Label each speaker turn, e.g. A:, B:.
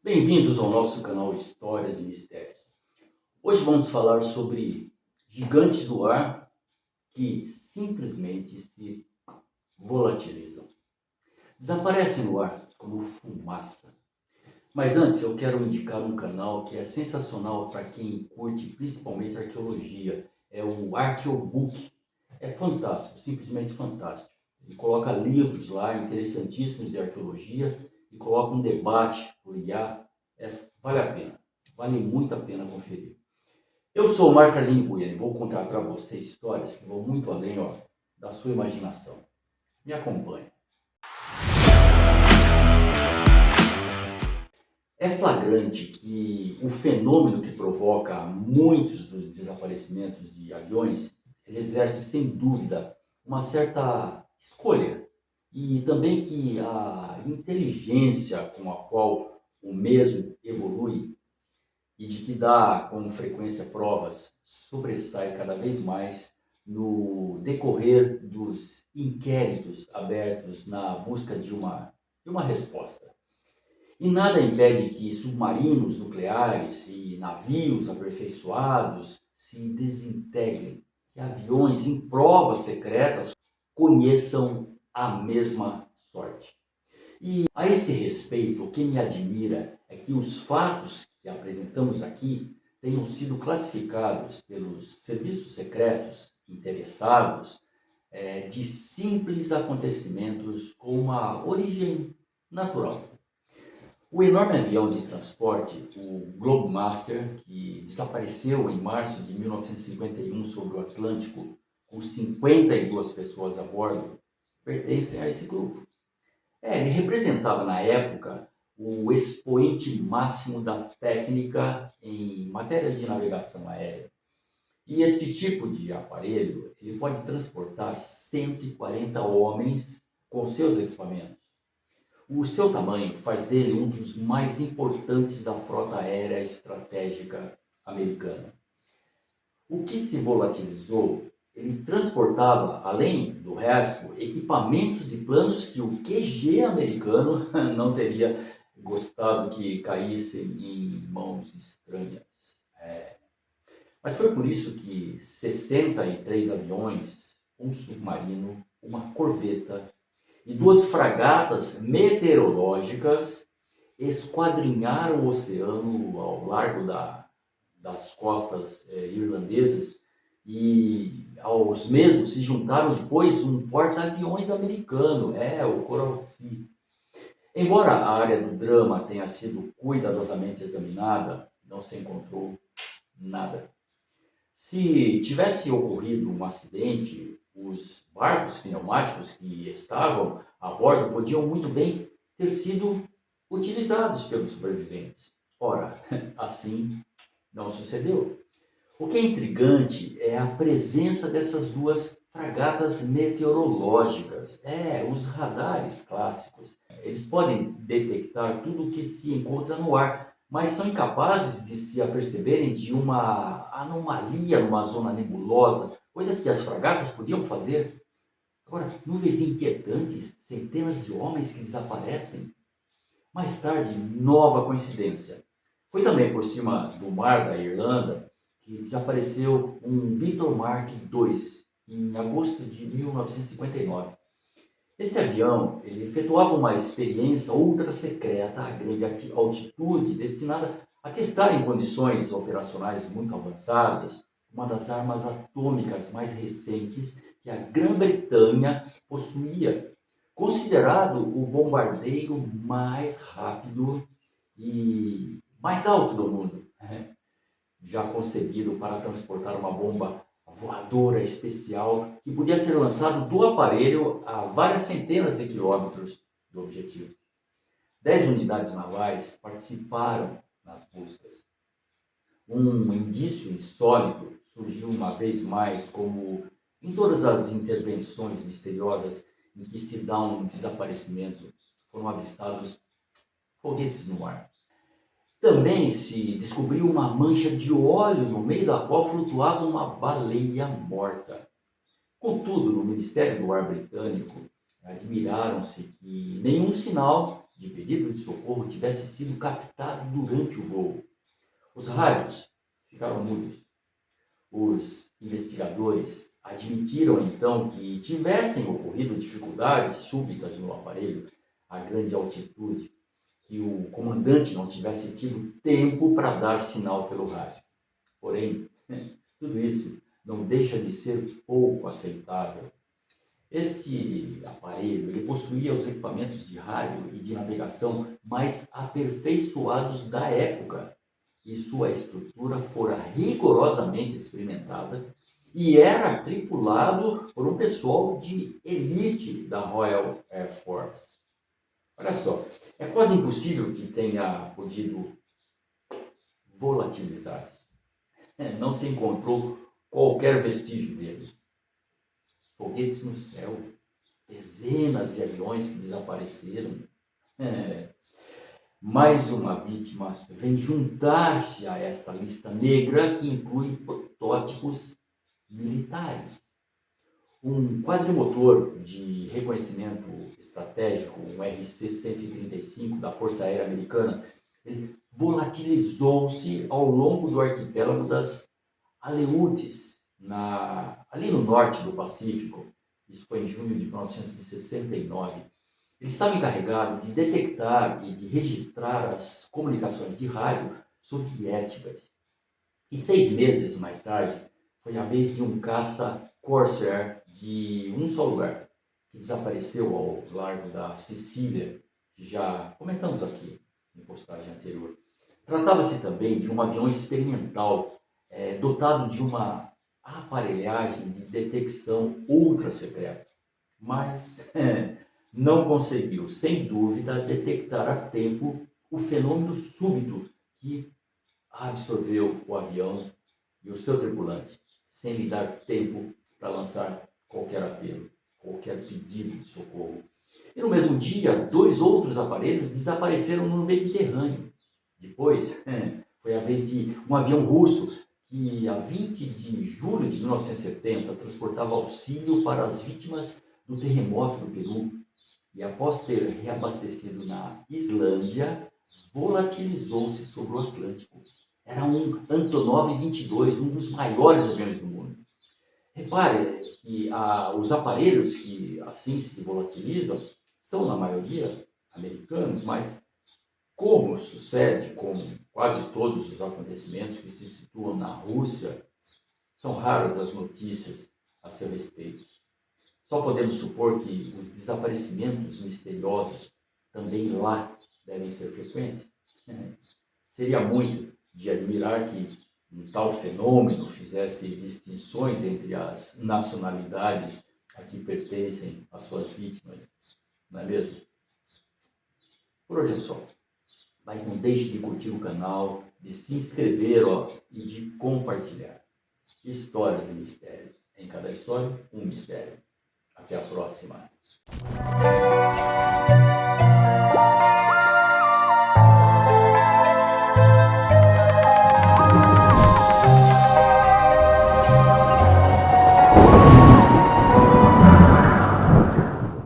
A: Bem-vindos ao nosso canal Histórias e Mistérios. Hoje vamos falar sobre gigantes do ar que simplesmente se volatilizam. Desaparecem no ar como fumaça. Mas antes eu quero indicar um canal que é sensacional para quem curte principalmente arqueologia. É o Arqueobook. É fantástico, simplesmente fantástico. Ele coloca livros lá interessantíssimos de arqueologia e coloca um debate por IA. Vale a pena, vale muito a pena conferir. Eu sou o Marcarline Bueno e vou contar para você histórias que vão muito além da sua imaginação. Me acompanhe. É flagrante que o fenômeno que provoca muitos dos desaparecimentos de aviões, ele exerce sem dúvida uma certa escolha e também que a inteligência com a qual o mesmo evolui e de que dá com frequência provas sobressai cada vez mais no decorrer dos inquéritos abertos na busca de uma resposta. E nada impede que submarinos nucleares e navios aperfeiçoados se desintegrem, que aviões em provas secretas conheçam a mesma sorte. E a este respeito, o que me admira é que os fatos que apresentamos aqui tenham sido classificados pelos serviços secretos interessados de simples acontecimentos com uma origem natural. O enorme avião de transporte, o Globemaster, que desapareceu em março de 1951 sobre o Atlântico, com 52 pessoas a bordo, pertencem a esse grupo. Ele representava na época o expoente máximo da técnica em matéria de navegação aérea. E esse tipo de aparelho ele pode transportar 140 homens com seus equipamentos. O seu tamanho faz dele um dos mais importantes da frota aérea estratégica americana. O que se volatilizou, ele transportava, além do resto, equipamentos e planos que o QG americano não teria gostado que caíssem em mãos estranhas. Mas foi por isso que 63 aviões, um submarino, uma corveta e duas fragatas meteorológicas esquadrinharam o oceano ao largo das costas irlandesas e aos mesmos se juntaram depois um porta-aviões americano, o Coral Sea. Embora a área do drama tenha sido cuidadosamente examinada, não se encontrou nada. Se tivesse ocorrido um acidente, os barcos pneumáticos que estavam a bordo podiam muito bem ter sido utilizados pelos sobreviventes. Ora, assim não sucedeu. O que é intrigante é a presença dessas duas fragatas meteorológicas. Os radares clássicos. Eles podem detectar tudo o que se encontra no ar, mas são incapazes de se aperceberem de uma anomalia numa zona nebulosa, coisa que as fragatas podiam fazer. Agora, nuvens inquietantes, centenas de homens que desaparecem. Mais tarde, nova coincidência. Foi também por cima do mar da Irlanda que desapareceu um Victor Mark II em agosto de 1959. Este avião ele efetuava uma experiência ultra secreta a grande altitude, destinada a testar em condições operacionais muito avançadas uma das armas atômicas mais recentes que a Grã-Bretanha possuía, considerado o bombardeiro mais rápido e mais alto do mundo, já concebido para transportar uma bomba voadora especial que podia ser lançado do aparelho a várias centenas de quilômetros do objetivo. 10 unidades navais participaram nas buscas. Um indício insólito surgiu uma vez mais, como em todas as intervenções misteriosas em que se dá um desaparecimento, foram avistados foguetes no ar. Também se descobriu uma mancha de óleo no meio da qual flutuava uma baleia morta. Contudo, no Ministério do Ar britânico, admiraram-se que nenhum sinal de pedido de socorro tivesse sido captado durante o voo. Os rádios ficaram mudos. Os investigadores admitiram então que tivessem ocorrido dificuldades súbitas no aparelho a grande altitude, que o comandante não tivesse tido tempo para dar sinal pelo rádio. Porém, tudo isso não deixa de ser pouco aceitável. Este aparelho ele possuía os equipamentos de rádio e de navegação mais aperfeiçoados da época, e sua estrutura fora rigorosamente experimentada e era tripulado por um pessoal de elite da Royal Air Force. Olha só, é quase impossível que tenha podido volatilizar-se. Não se encontrou qualquer vestígio dele. Foguetes no céu, dezenas de aviões que desapareceram. Mais uma vítima vem juntar-se a esta lista negra que inclui protótipos militares. Um quadrimotor de reconhecimento estratégico, um RC-135 da Força Aérea Americana, ele volatilizou-se ao longo do arquipélago das Aleutes, ali no norte do Pacífico. Isso foi em junho de 1969. Ele estava encarregado de detectar e de registrar as comunicações de rádio soviéticas. E 6 meses mais tarde, foi a vez de um caça Corsair de um só lugar, que desapareceu ao largo da Sicília, que já comentamos aqui em postagem anterior. Tratava-se também de um avião experimental dotado de uma aparelhagem de detecção ultra secreta, mas não conseguiu, sem dúvida, detectar a tempo o fenômeno súbito que absorveu o avião e o seu tripulante, sem lhe dar tempo para lançar qualquer apelo, qualquer pedido de socorro. E no mesmo dia, 2 outros aparelhos desapareceram no Mediterrâneo. Depois, foi a vez de um avião russo que, a 20 de julho de 1970, transportava auxílio para as vítimas do terremoto do Peru. E após ter reabastecido na Islândia, volatilizou-se sobre o Atlântico. Era um Antonov 22, um dos maiores aviões do mundo. Repare que os aparelhos que assim se volatilizam são, na maioria, americanos, mas como sucede com quase todos os acontecimentos que se situam na Rússia, são raras as notícias a seu respeito. Só podemos supor que os desaparecimentos misteriosos também lá devem ser frequentes. Seria muito de admirar que um tal fenômeno fizesse distinções entre as nacionalidades a que pertencem as suas vítimas, não é mesmo? Por hoje é só. Mas não deixe de curtir o canal, de se inscrever e de compartilhar. Histórias e mistérios. Em cada história, um mistério. Até a próxima.